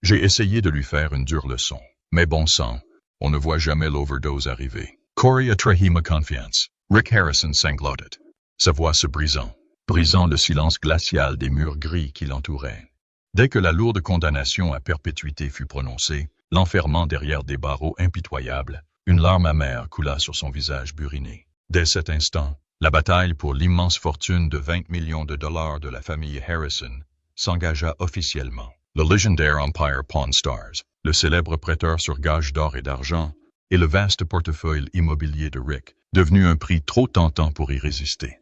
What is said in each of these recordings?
J'ai essayé de lui faire une dure leçon. Mais bon sang, on ne voit jamais l'overdose arriver. Corey a trahi ma confiance. Rick Harrison sanglotait, sa voix se brisant le silence glacial des murs gris qui l'entouraient. Dès que la lourde condamnation à perpétuité fut prononcée, l'enfermant derrière des barreaux impitoyables, une larme amère coula sur son visage buriné. Dès cet instant, la bataille pour l'immense fortune de 20 millions de dollars de la famille Harrison s'engagea officiellement. Le légendaire Empire Pawn Stars, le célèbre prêteur sur gage d'or et d'argent, et le vaste portefeuille immobilier de Rick, devenu un prix trop tentant pour y résister.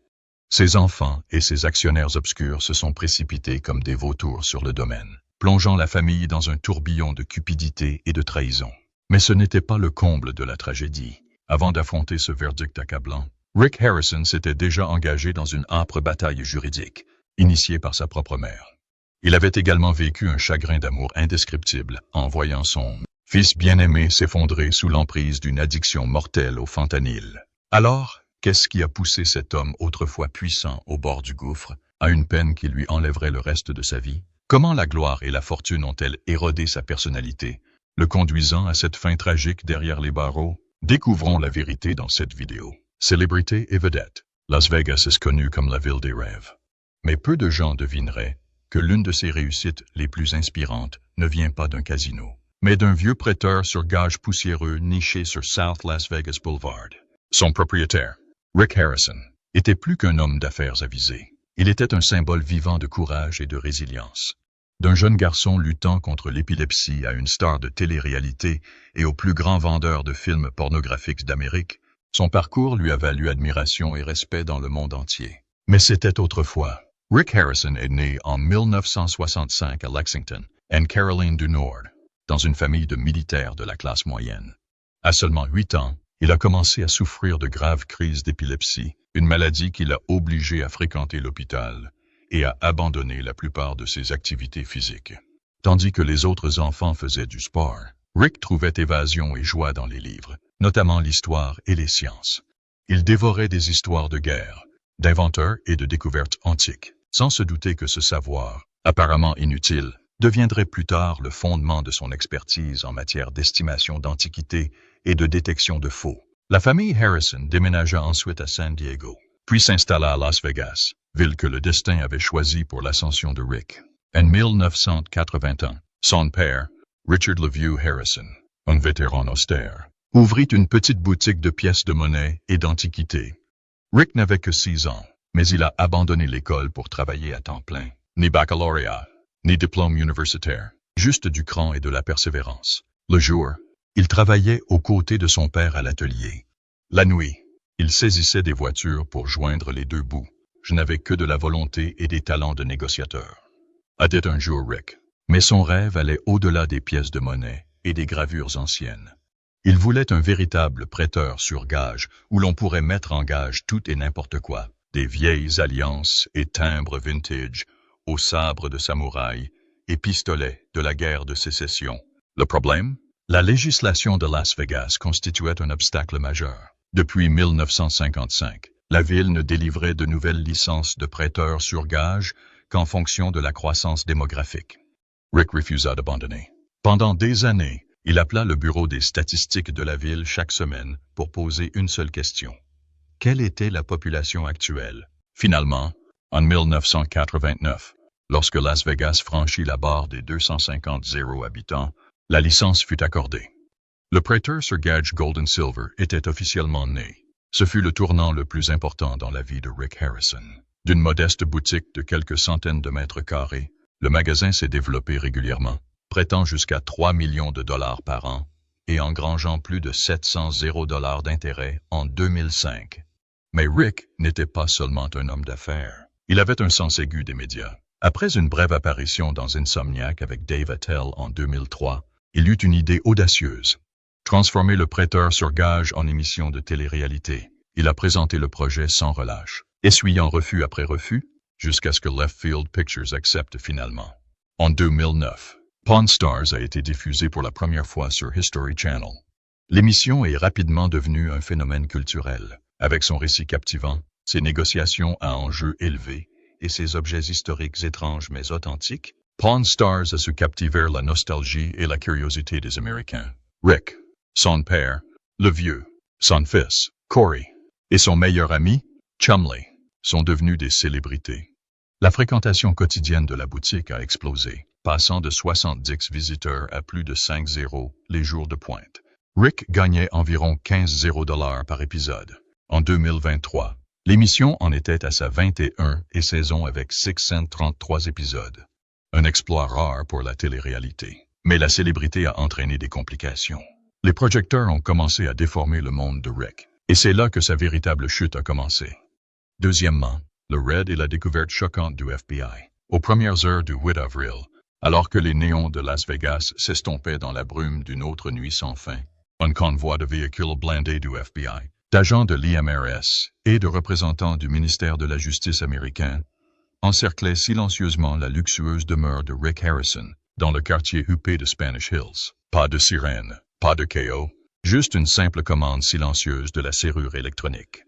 Ses enfants et ses actionnaires obscurs se sont précipités comme des vautours sur le domaine, plongeant la famille dans un tourbillon de cupidité et de trahison. Mais ce n'était pas le comble de la tragédie. Avant d'affronter ce verdict accablant, Rick Harrison s'était déjà engagé dans une âpre bataille juridique, initiée par sa propre mère. Il avait également vécu un chagrin d'amour indescriptible en voyant son fils bien-aimé s'effondrer sous l'emprise d'une addiction mortelle au fentanyl. Alors, qu'est-ce qui a poussé cet homme autrefois puissant au bord du gouffre à une peine qui lui enlèverait le reste de sa vie? Comment la gloire et la fortune ont-elles érodé sa personnalité, le conduisant à cette fin tragique derrière les barreaux? Découvrons la vérité dans cette vidéo. Célébrité et vedette. Las Vegas est connue comme la ville des rêves. Mais peu de gens devineraient que l'une de ses réussites les plus inspirantes ne vient pas d'un casino, mais d'un vieux prêteur sur gage poussiéreux niché sur South Las Vegas Boulevard. Son propriétaire, Rick Harrison, était plus qu'un homme d'affaires avisé. Il était un symbole vivant de courage et de résilience. D'un jeune garçon luttant contre l'épilepsie à une star de télé-réalité et au plus grand vendeur de films pornographiques d'Amérique, son parcours lui a valu admiration et respect dans le monde entier. Mais c'était autrefois. Rick Harrison est né en 1965 à Lexington, en Caroline du Nord, dans une famille de militaires de la classe moyenne. À seulement 8 ans, il a commencé à souffrir de graves crises d'épilepsie, une maladie qui l'a obligé à fréquenter l'hôpital et à abandonner la plupart de ses activités physiques. Tandis que les autres enfants faisaient du sport, Rick trouvait évasion et joie dans les livres, notamment l'histoire et les sciences. Il dévorait des histoires de guerre, d'inventeurs et de découvertes antiques, sans se douter que ce savoir, apparemment inutile, deviendrait plus tard le fondement de son expertise en matière d'estimation d'antiquités et de détection de faux. La famille Harrison déménagea ensuite à San Diego, puis s'installa à Las Vegas, ville que le destin avait choisie pour l'ascension de Rick. En 1981, son père, Richard le Vieux Harrison, un vétéran austère, ouvrit une petite boutique de pièces de monnaie et d'antiquités. Rick n'avait que 6 ans, mais il a abandonné l'école pour travailler à temps plein. Ni baccalauréat, ni diplôme universitaire, juste du cran et de la persévérance. Le jour, il travaillait aux côtés de son père à l'atelier. La nuit, il saisissait des voitures pour joindre les deux bouts. Je n'avais que de la volonté et des talents de négociateur, a dit un jour Rick. Mais son rêve allait au-delà des pièces de monnaie et des gravures anciennes. Il voulait un véritable prêteur sur gage où l'on pourrait mettre en gage tout et n'importe quoi, des vieilles alliances et timbres vintage, aux sabres de samouraï et pistolets de la guerre de sécession. Le problème? La législation de Las Vegas constituait un obstacle majeur. Depuis 1955, la ville ne délivrait de nouvelles licences de prêteurs sur gage qu'en fonction de la croissance démographique. Rick refusa d'abandonner. Pendant des années, il appela le bureau des statistiques de la ville chaque semaine pour poser une seule question. Quelle était la population actuelle? Finalement, en 1989, lorsque Las Vegas franchit la barre des 250 habitants, la licence fut accordée. Le prêteur sur gage Gold and Silver était officiellement né. Ce fut le tournant le plus important dans la vie de Rick Harrison. D'une modeste boutique de quelques centaines de mètres carrés, le magasin s'est développé régulièrement, prêtant jusqu'à 3 millions de dollars par an et engrangeant plus de 700 $ d'intérêt en 2005. Mais Rick n'était pas seulement un homme d'affaires. Il avait un sens aigu des médias. Après une brève apparition dans Insomniac avec Dave Attell en 2003, il eut une idée audacieuse. Transformer le prêteur sur gage en émission de télé-réalité. Il a présenté le projet sans relâche, essuyant refus après refus, jusqu'à ce que Left Field Pictures accepte finalement. En 2009, Pawn Stars a été diffusé pour la première fois sur History Channel. L'émission est rapidement devenue un phénomène culturel. Avec son récit captivant, ses négociations à enjeux élevés et ses objets historiques étranges mais authentiques, Pawn Stars a su captiver la nostalgie et la curiosité des Américains. Rick, son père, le vieux, son fils, Corey, et son meilleur ami, Chumley, sont devenus des célébrités. La fréquentation quotidienne de la boutique a explosé, passant de 70 visiteurs à plus de 5-0 les jours de pointe. Rick gagnait environ 15 $ par épisode. En 2023, l'émission en était à sa 21e saison avec 633 épisodes. Un exploit rare pour la télé-réalité. Mais la célébrité a entraîné des complications. Les projecteurs ont commencé à déformer le monde de Rick. Et c'est là que sa véritable chute a commencé. Deuxièmement, le raid et la découverte choquante du FBI. Aux premières heures du 8 avril, alors que les néons de Las Vegas s'estompaient dans la brume d'une autre nuit sans fin, un convoi de véhicules blindés du FBI, d'agents de l'IMRS et de représentants du ministère de la Justice américain encerclait silencieusement la luxueuse demeure de Rick Harrison dans le quartier huppé de Spanish Hills. Pas de sirène, pas de chaos, juste une simple commande silencieuse de la serrure électronique.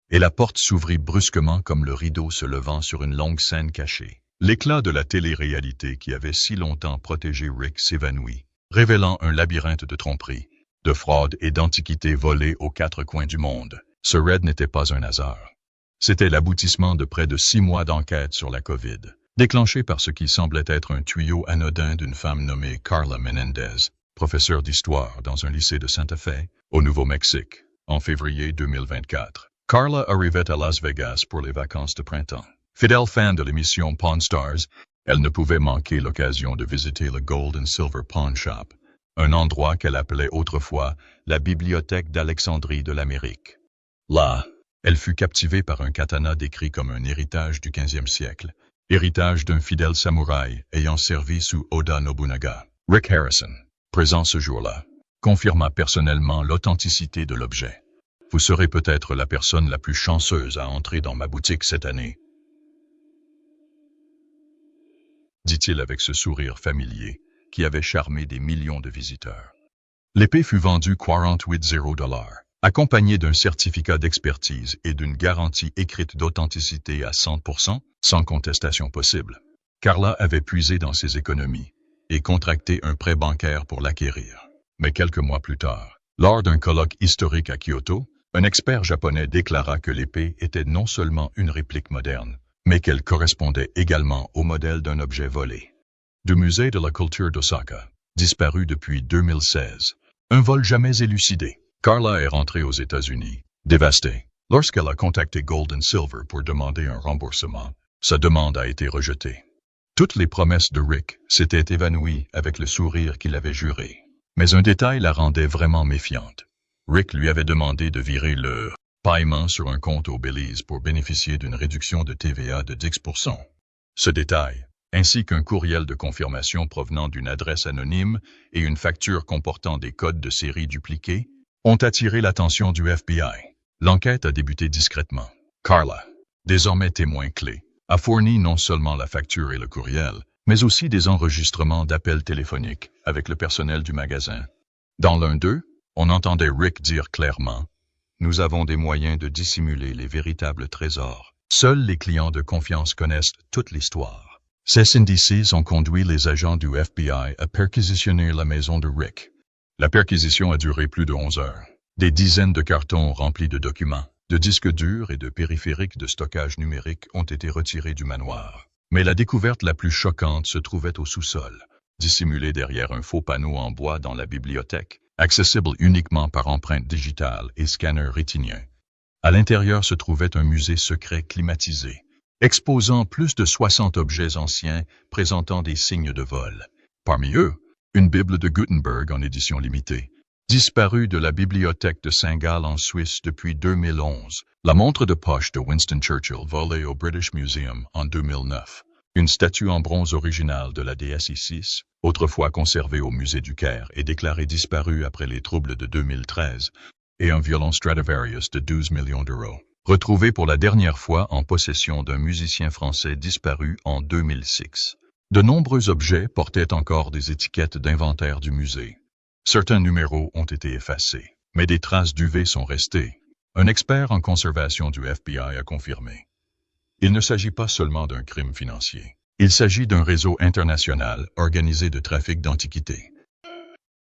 Et la porte s'ouvrit brusquement comme le rideau se levant sur une longue scène cachée. L'éclat de la télé-réalité qui avait si longtemps protégé Rick s'évanouit, révélant un labyrinthe de tromperies, de fraudes et d'antiquités volées aux quatre coins du monde. Ce raid n'était pas un hasard. C'était l'aboutissement de près de 6 mois d'enquête sur la COVID, déclenché par ce qui semblait être un tuyau anodin d'une femme nommée Carla Menendez, professeure d'histoire dans un lycée de Santa Fe, au Nouveau-Mexique, en février 2024. Carla arrivait à Las Vegas pour les vacances de printemps. Fidèle fan de l'émission Pawn Stars, elle ne pouvait manquer l'occasion de visiter le Gold and Silver Pawn Shop, un endroit qu'elle appelait autrefois la Bibliothèque d'Alexandrie de l'Amérique. Là, elle fut captivée par un katana décrit comme un héritage du 15e siècle, héritage d'un fidèle samouraï ayant servi sous Oda Nobunaga. Rick Harrison, présent ce jour-là, confirma personnellement l'authenticité de l'objet. Vous serez peut-être la personne la plus chanceuse à entrer dans ma boutique cette année, dit-il avec ce sourire familier qui avait charmé des millions de visiteurs. L'épée fut vendue 48 $, accompagnée d'un certificat d'expertise et d'une garantie écrite d'authenticité à 100%, sans contestation possible. Carla avait puisé dans ses économies et contracté un prêt bancaire pour l'acquérir. Mais quelques mois plus tard, lors d'un colloque historique à Kyoto, un expert japonais déclara que l'épée était non seulement une réplique moderne, mais qu'elle correspondait également au modèle d'un objet volé. Du musée de la culture d'Osaka, disparu depuis 2016, un vol jamais élucidé. Carla est rentrée aux États-Unis, dévastée. Lorsqu'elle a contacté Gold and Silver pour demander un remboursement, sa demande a été rejetée. Toutes les promesses de Rick s'étaient évanouies avec le sourire qu'il avait juré. Mais un détail la rendait vraiment méfiante. Rick lui avait demandé de virer le paiement sur un compte au Belize pour bénéficier d'une réduction de TVA de 10%. Ce détail, ainsi qu'un courriel de confirmation provenant d'une adresse anonyme et une facture comportant des codes de série dupliqués, ont attiré l'attention du FBI. L'enquête a débuté discrètement. Carla, désormais témoin clé, a fourni non seulement la facture et le courriel, mais aussi des enregistrements d'appels téléphoniques avec le personnel du magasin. Dans l'un d'eux, on entendait Rick dire clairement « Nous avons des moyens de dissimuler les véritables trésors. Seuls les clients de confiance connaissent toute l'histoire. » Ces indices ont conduit les agents du FBI à perquisitionner la maison de Rick. La perquisition a duré plus de 11 heures. Des dizaines de cartons remplis de documents, de disques durs et de périphériques de stockage numérique ont été retirés du manoir. Mais la découverte la plus choquante se trouvait au sous-sol, dissimulée derrière un faux panneau en bois dans la bibliothèque, accessible uniquement par empreinte digitale et scanner rétinien. À l'intérieur se trouvait un musée secret climatisé, exposant plus de 60 objets anciens présentant des signes de vol. Parmi eux, une Bible de Gutenberg en édition limitée, disparue de la bibliothèque de Saint-Gall en Suisse depuis 2011, la montre de poche de Winston Churchill volée au British Museum en 2009, une statue en bronze originale de la déesse Isis, autrefois conservée au musée du Caire et déclarée disparue après les troubles de 2013, et un violon Stradivarius de 12 millions d'euros, retrouvé pour la dernière fois en possession d'un musicien français disparu en 2006. De nombreux objets portaient encore des étiquettes d'inventaire du musée. Certains numéros ont été effacés, mais des traces d'UV sont restées. Un expert en conservation du FBI a confirmé. Il ne s'agit pas seulement d'un crime financier. Il s'agit d'un réseau international organisé de trafic d'antiquités.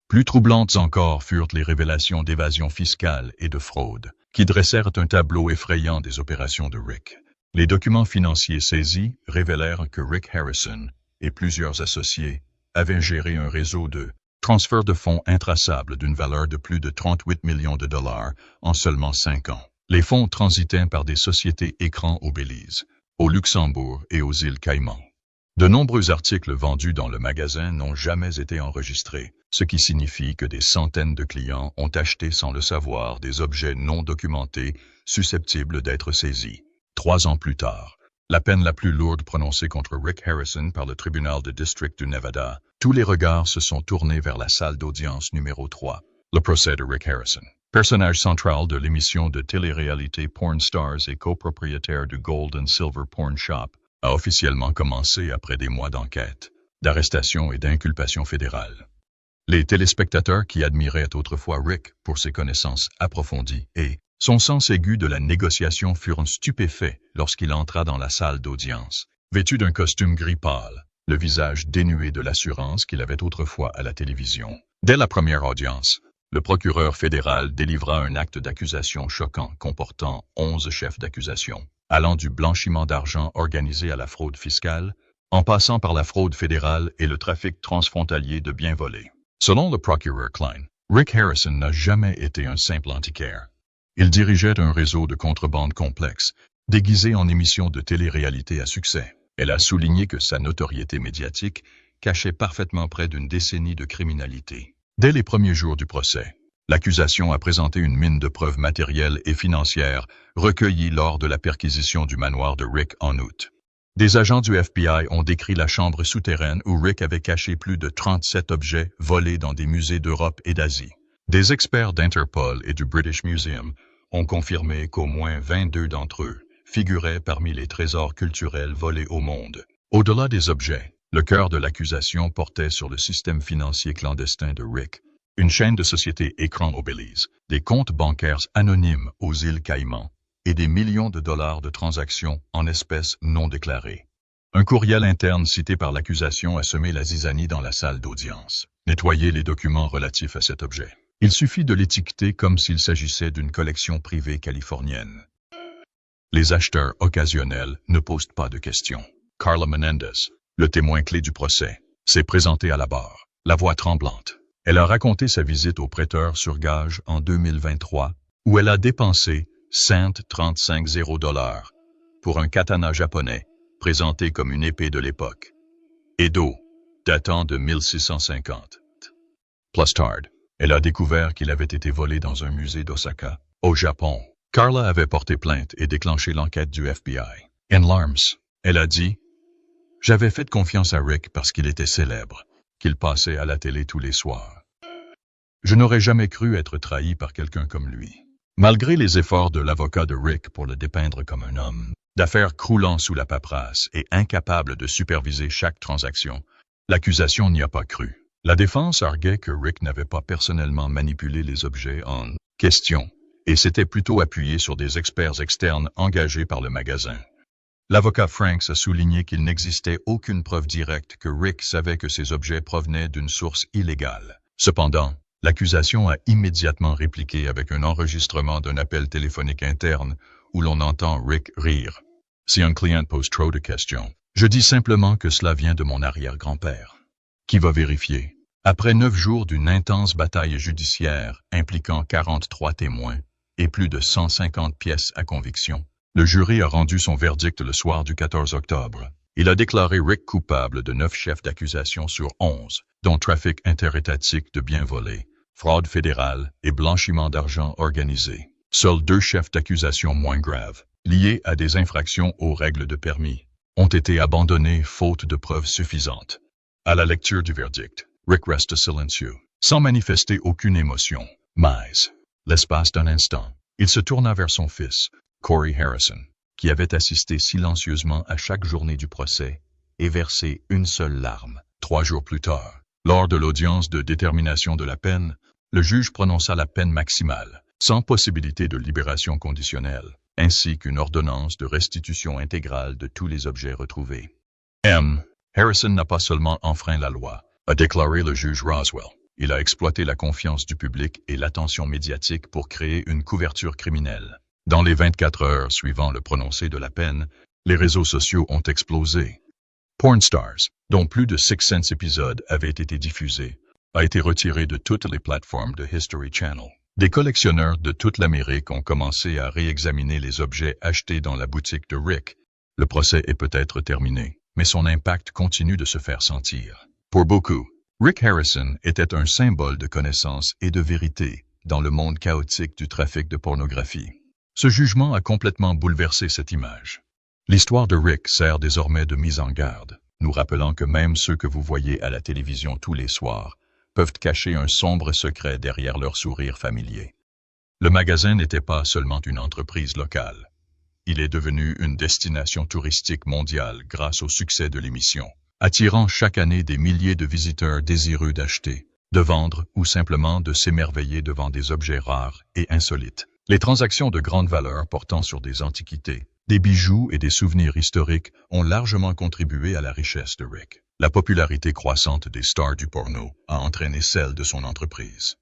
Plus troublantes encore furent les révélations d'évasion fiscale et de fraude, qui dressèrent un tableau effrayant des opérations de Rick. Les documents financiers saisis révélèrent que Rick Harrison et plusieurs associés avaient géré un réseau de transferts de fonds intraçables d'une valeur de plus de 38 millions de dollars en seulement 5 ans. Les fonds transitaient par des sociétés écrans au Belize, au Luxembourg et aux îles Caïmans. De nombreux articles vendus dans le magasin n'ont jamais été enregistrés, ce qui signifie que des centaines de clients ont acheté sans le savoir des objets non documentés susceptibles d'être saisis. 3 ans plus tard, la peine la plus lourde prononcée contre Rick Harrison par le tribunal de district du Nevada, tous les regards se sont tournés vers la salle d'audience numéro 3, le procès de Rick Harrison. Personnage central de l'émission de télé-réalité Porn Stars et copropriétaire du Gold and Silver Porn Shop, a officiellement commencé après des mois d'enquête, d'arrestation et d'inculpation fédérale. Les téléspectateurs qui admiraient autrefois Rick pour ses connaissances approfondies et son sens aigu de la négociation furent stupéfaits lorsqu'il entra dans la salle d'audience, vêtu d'un costume gris pâle, le visage dénué de l'assurance qu'il avait autrefois à la télévision. Dès la première audience, le procureur fédéral délivra un acte d'accusation choquant comportant 11 chefs d'accusation, allant du blanchiment d'argent organisé à la fraude fiscale, en passant par la fraude fédérale et le trafic transfrontalier de biens volés. Selon le procureur Klein, Rick Harrison n'a jamais été un simple antiquaire. Il dirigeait un réseau de contrebande complexe, déguisé en émission de télé-réalité à succès. Elle a souligné que sa notoriété médiatique cachait parfaitement près d'une décennie de criminalité. Dès les premiers jours du procès, l'accusation a présenté une mine de preuves matérielles et financières recueillies lors de la perquisition du manoir de Rick en août. Des agents du FBI ont décrit la chambre souterraine où Rick avait caché plus de 37 objets volés dans des musées d'Europe et d'Asie. Des experts d'Interpol et du British Museum ont confirmé qu'au moins 22 d'entre eux figuraient parmi les trésors culturels volés au monde. Au-delà des objets, le cœur de l'accusation portait sur le système financier clandestin de Rick, une chaîne de sociétés écrans au Belize, des comptes bancaires anonymes aux îles Caïmans et des millions de dollars de transactions en espèces non déclarées. Un courriel interne cité par l'accusation a semé la zizanie dans la salle d'audience. Nettoyez les documents relatifs à cet objet. Il suffit de l'étiqueter comme s'il s'agissait d'une collection privée californienne. Les acheteurs occasionnels ne posent pas de questions. Carla Menendez, le témoin clé du procès, s'est présentée à la barre, la voix tremblante. Elle a raconté sa visite au prêteur sur gage en 2023, où elle a dépensé 135 dollars pour un katana japonais, présenté comme une épée de l'époque. Edo, datant de 1650. Plus tard, elle a découvert qu'il avait été volé dans un musée d'Osaka, au Japon. Carla avait porté plainte et déclenché l'enquête du FBI. En larmes, elle a dit « J'avais fait confiance à Rick parce qu'il était célèbre, qu'il passait à la télé tous les soirs. Je n'aurais jamais cru être trahi par quelqu'un comme lui. » Malgré les efforts de l'avocat de Rick pour le dépeindre comme un homme d'affaires croulant sous la paperasse et incapable de superviser chaque transaction, l'accusation n'y a pas cru. La défense arguait que Rick n'avait pas personnellement manipulé les objets en question et s'était plutôt appuyé sur des experts externes engagés par le magasin. L'avocat Franks a souligné qu'il n'existait aucune preuve directe que Rick savait que ces objets provenaient d'une source illégale. Cependant, l'accusation a immédiatement répliqué avec un enregistrement d'un appel téléphonique interne où l'on entend Rick rire. Si un client pose trop de questions, je dis simplement que cela vient de mon arrière-grand-père. Qui va vérifier? Après 9 jours d'une intense bataille judiciaire impliquant 43 témoins et plus de 150 pièces à conviction, le jury a rendu son verdict le soir du 14 octobre. Il a déclaré Rick coupable de 9 chefs d'accusation sur 11, dont trafic interétatique de biens volés, fraude fédérale et blanchiment d'argent organisé. Seuls 2 chefs d'accusation moins graves, liés à des infractions aux règles de permis, ont été abandonnés faute de preuves suffisantes. À la lecture du verdict, Rick reste silencieux, sans manifester aucune émotion. Mais, l'espace d'un instant, il se tourna vers son fils, Corey Harrison, qui avait assisté silencieusement à chaque journée du procès et versé une seule larme. 3 jours plus tard, lors de l'audience de détermination de la peine, le juge prononça la peine maximale, sans possibilité de libération conditionnelle, ainsi qu'une ordonnance de restitution intégrale de tous les objets retrouvés. Harrison n'a pas seulement enfreint la loi, a déclaré le juge Roswell. Il a exploité la confiance du public et l'attention médiatique pour créer une couverture criminelle. Dans les 24 heures suivant le prononcé de la peine, les réseaux sociaux ont explosé. Porn Stars, dont plus de Six Sense épisodes avaient été diffusés, a été retiré de toutes les plateformes de History Channel. Des collectionneurs de toute l'Amérique ont commencé à réexaminer les objets achetés dans la boutique de Rick. Le procès est peut-être terminé, mais son impact continue de se faire sentir. Pour beaucoup, Rick Harrison était un symbole de connaissance et de vérité dans le monde chaotique du trafic de pornographie. Ce jugement a complètement bouleversé cette image. L'histoire de Rick sert désormais de mise en garde, nous rappelant que même ceux que vous voyez à la télévision tous les soirs peuvent cacher un sombre secret derrière leur sourire familier. Le magasin n'était pas seulement une entreprise locale. Il est devenu une destination touristique mondiale grâce au succès de l'émission, attirant chaque année des milliers de visiteurs désireux d'acheter, de vendre ou simplement de s'émerveiller devant des objets rares et insolites. Les transactions de grande valeur portant sur des antiquités, des bijoux et des souvenirs historiques ont largement contribué à la richesse de Rick. La popularité croissante des stars du porno a entraîné celle de son entreprise.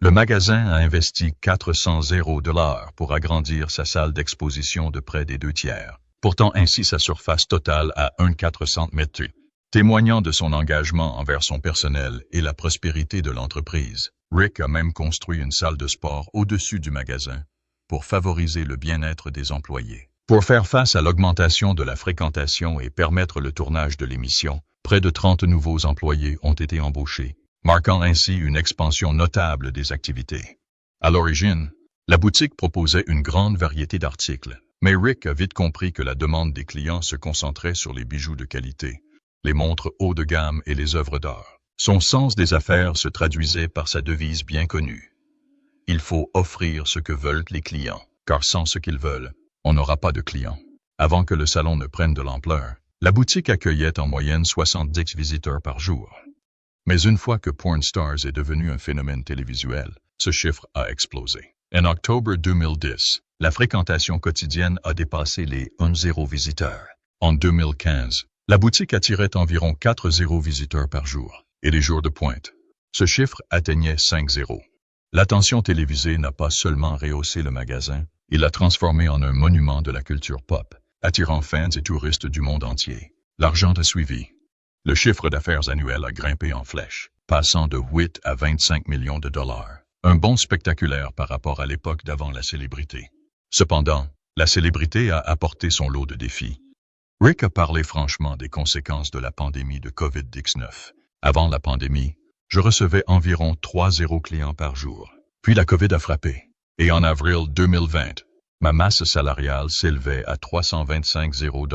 Le magasin a investi 400 000 $ pour agrandir sa salle d'exposition de près des 2/3, portant ainsi sa surface totale à 400 mètres, témoignant de son engagement envers son personnel et la prospérité de l'entreprise. Rick a même construit une salle de sport au-dessus du magasin pour favoriser le bien-être des employés. Pour faire face à l'augmentation de la fréquentation et permettre le tournage de l'émission, près de 30 nouveaux employés ont été embauchés, marquant ainsi une expansion notable des activités. À l'origine, la boutique proposait une grande variété d'articles, mais Rick a vite compris que la demande des clients se concentrait sur les bijoux de qualité, les montres haut de gamme et les œuvres d'art. Son sens des affaires se traduisait par sa devise bien connue. Il faut offrir ce que veulent les clients, car sans ce qu'ils veulent, on n'aura pas de clients. Avant que le salon ne prenne de l'ampleur, la boutique accueillait en moyenne 70 visiteurs par jour. Mais une fois que Porn Stars est devenu un phénomène télévisuel, ce chiffre a explosé. En octobre 2010, la fréquentation quotidienne a dépassé les 1,0 visiteurs. En 2015, la boutique attirait environ 4,0 visiteurs par jour. Et les jours de pointe, ce chiffre atteignait 5,0. L'attention télévisée n'a pas seulement rehaussé le magasin, il l'a transformé en un monument de la culture pop, attirant fans et touristes du monde entier. L'argent a suivi. Le chiffre d'affaires annuel a grimpé en flèche, passant de 8 à 25 millions de dollars. Un bond spectaculaire par rapport à l'époque d'avant la célébrité. Cependant, la célébrité a apporté son lot de défis. Rick a parlé franchement des conséquences de la pandémie de COVID-19. Avant la pandémie, je recevais environ 3,0 clients par jour. Puis la COVID a frappé. Et en avril 2020, ma masse salariale s'élevait à 325 $,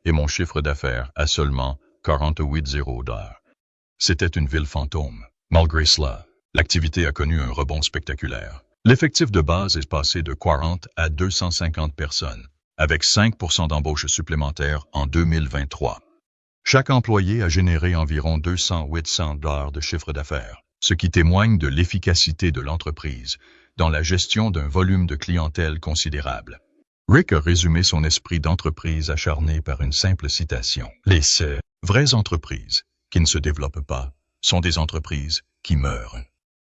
et mon chiffre d'affaires à seulement 48 $. C'était une ville fantôme. Malgré cela, l'activité a connu un rebond spectaculaire. L'effectif de base est passé de 40 à 250 personnes, avec 5% d'embauches supplémentaires en 2023. Chaque employé a généré environ 200-800 $ de chiffre d'affaires, ce qui témoigne de l'efficacité de l'entreprise dans la gestion d'un volume de clientèle considérable. Rick a résumé son esprit d'entreprise acharné par une simple citation. Les vraies entreprises qui ne se développent pas sont des entreprises qui meurent.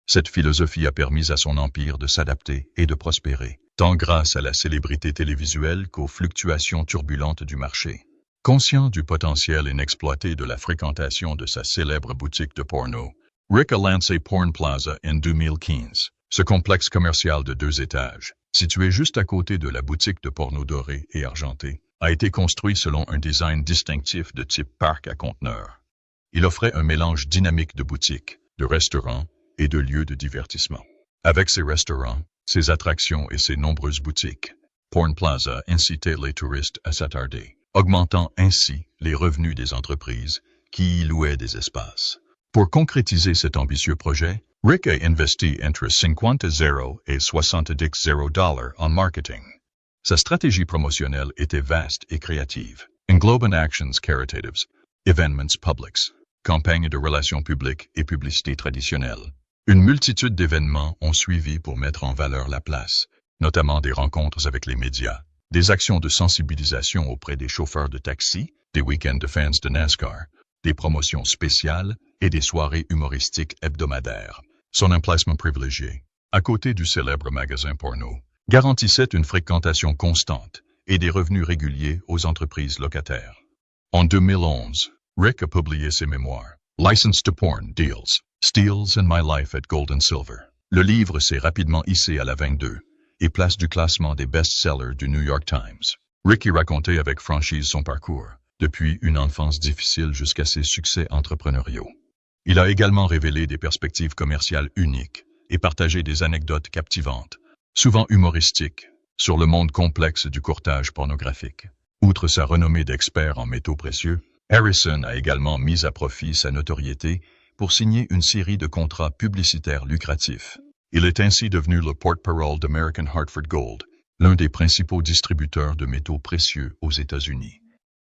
Cette philosophie a permis à son empire de s'adapter et de prospérer, tant grâce à la célébrité télévisuelle qu'aux fluctuations turbulentes du marché. Conscient du potentiel inexploité de la fréquentation de sa célèbre boutique de porno, Rick a lancé Porn Plaza en 2015. Ce complexe commercial de 2 étages, situé juste à côté de la boutique de porno dorée et argentée, a été construit selon un design distinctif de type parc à conteneurs. Il offrait un mélange dynamique de boutiques, de restaurants et de lieux de divertissement. Avec ses restaurants, ses attractions et ses nombreuses boutiques, Porn Plaza incitait les touristes à s'attarder, augmentant ainsi les revenus des entreprises qui y louaient des espaces. Pour concrétiser cet ambitieux projet, Rick a investi entre 50 000 et 70 000 $ en marketing. Sa stratégie promotionnelle était vaste et créative, englobant actions caritatives, événements publics, campagnes de relations publiques et publicité traditionnelle. Une multitude d'événements ont suivi pour mettre en valeur la place, notamment des rencontres avec les médias, des actions de sensibilisation auprès des chauffeurs de taxi des week-ends de fans de NASCAR, des promotions spéciales et des soirées humoristiques hebdomadaires. Son emplacement privilégié, à côté du célèbre magasin porno, garantissait une fréquentation constante et des revenus réguliers aux entreprises locataires. En 2011, Rick a publié ses mémoires, License to Porn Deals, Steals and My Life at Gold and Silver. Le livre s'est rapidement hissé à la 22 et place du classement des best-sellers du New York Times. Rick y racontait avec franchise son parcours, depuis une enfance difficile jusqu'à ses succès entrepreneuriaux. Il a également révélé des perspectives commerciales uniques et partagé des anecdotes captivantes, souvent humoristiques, sur le monde complexe du courtage pornographique. Outre sa renommée d'expert en métaux précieux, Harrison a également mis à profit sa notoriété pour signer une série de contrats publicitaires lucratifs. Il est ainsi devenu le porte-parole d'American Hartford Gold, l'un des principaux distributeurs de métaux précieux aux États-Unis.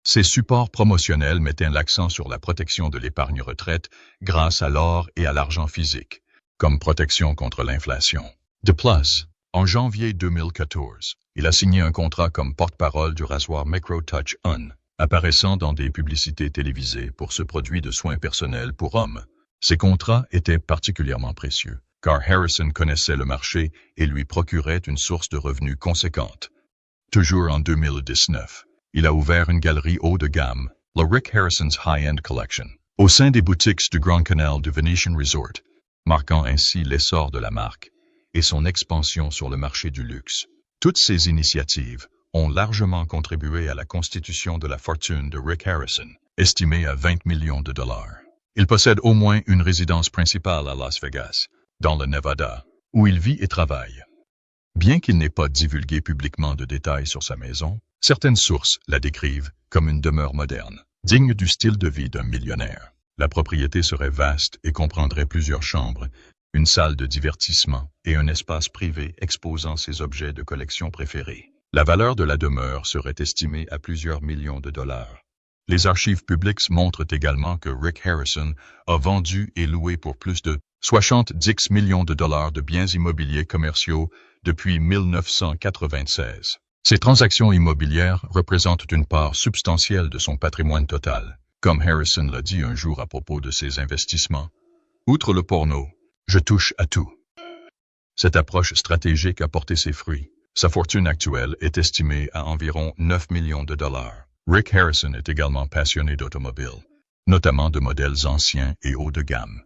Ses supports promotionnels mettaient l'accent sur la protection de l'épargne retraite grâce à l'or et à l'argent physique, comme protection contre l'inflation. De plus, en janvier 2014, il a signé un contrat comme porte-parole du rasoir MicroTouch On, apparaissant dans des publicités télévisées pour ce produit de soins personnels pour hommes. Ces contrats étaient particulièrement précieux, car Harrison connaissait le marché et lui procurait une source de revenus conséquente. Toujours en 2019, il a ouvert une galerie haut de gamme, la Rick Harrison's High-End Collection, au sein des boutiques du Grand Canal du Venetian Resort, marquant ainsi l'essor de la marque et son expansion sur le marché du luxe. Toutes ces initiatives ont largement contribué à la constitution de la fortune de Rick Harrison, estimée à 20 millions de dollars. Il possède au moins une résidence principale à Las Vegas, dans le Nevada, où il vit et travaille. Bien qu'il n'ait pas divulgué publiquement de détails sur sa maison, certaines sources la décrivent comme une demeure moderne, digne du style de vie d'un millionnaire. La propriété serait vaste et comprendrait plusieurs chambres, une salle de divertissement et un espace privé exposant ses objets de collection préférés. La valeur de la demeure serait estimée à plusieurs millions de dollars. Les archives publiques montrent également que Rick Harrison a vendu et loué pour plus de 70 millions de dollars de biens immobiliers commerciaux depuis 1996. Ces transactions immobilières représentent une part substantielle de son patrimoine total, comme Harrison l'a dit un jour à propos de ses investissements. Outre le porno, je touche à tout. Cette approche stratégique a porté ses fruits. Sa fortune actuelle est estimée à environ 9 millions de dollars. Rick Harrison est également passionné d'automobiles, notamment de modèles anciens et haut de gamme.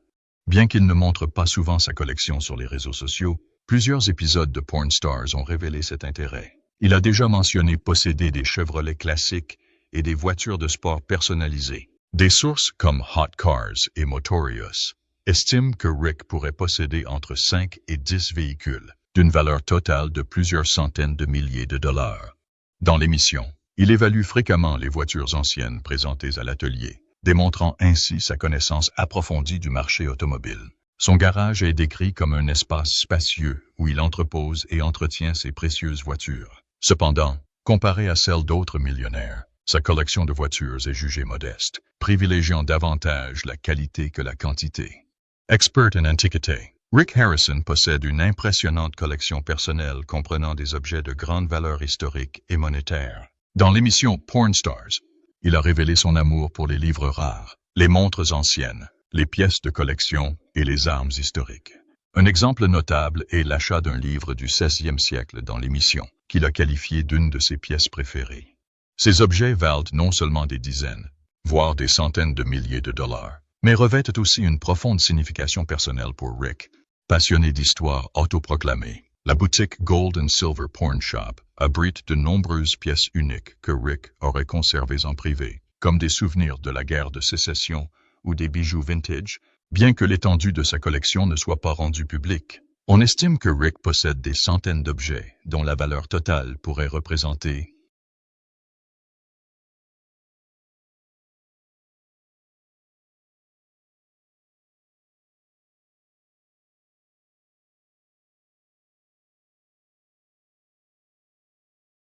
Bien qu'il ne montre pas souvent sa collection sur les réseaux sociaux, plusieurs épisodes de Porn Stars ont révélé cet intérêt. Il a déjà mentionné posséder des Chevrolet classiques et des voitures de sport personnalisées. Des sources comme Hot Cars et Motorious estiment que Rick pourrait posséder entre 5 et 10 véhicules, d'une valeur totale de plusieurs centaines de milliers de dollars. Dans l'émission, il évalue fréquemment les voitures anciennes présentées à l'atelier, démontrant ainsi sa connaissance approfondie du marché automobile. Son garage est décrit comme un espace spacieux où il entrepose et entretient ses précieuses voitures. Cependant, comparé à celle d'autres millionnaires, sa collection de voitures est jugée modeste, privilégiant davantage la qualité que la quantité. Expert en antiquité, Rick Harrison possède une impressionnante collection personnelle comprenant des objets de grande valeur historique et monétaire. Dans l'émission Porn Stars, il a révélé son amour pour les livres rares, les montres anciennes, les pièces de collection et les armes historiques. Un exemple notable est l'achat d'un livre du XVIe siècle dans l'émission, qu'il a qualifié d'une de ses pièces préférées. Ces objets valent non seulement des dizaines, voire des centaines de milliers de dollars, mais revêtent aussi une profonde signification personnelle pour Rick, passionné d'histoire autoproclamée. La boutique Gold and Silver Porn Shop abrite de nombreuses pièces uniques que Rick aurait conservées en privé, comme des souvenirs de la guerre de sécession ou des bijoux vintage, bien que l'étendue de sa collection ne soit pas rendue publique. On estime que Rick possède des centaines d'objets dont la valeur totale pourrait représenter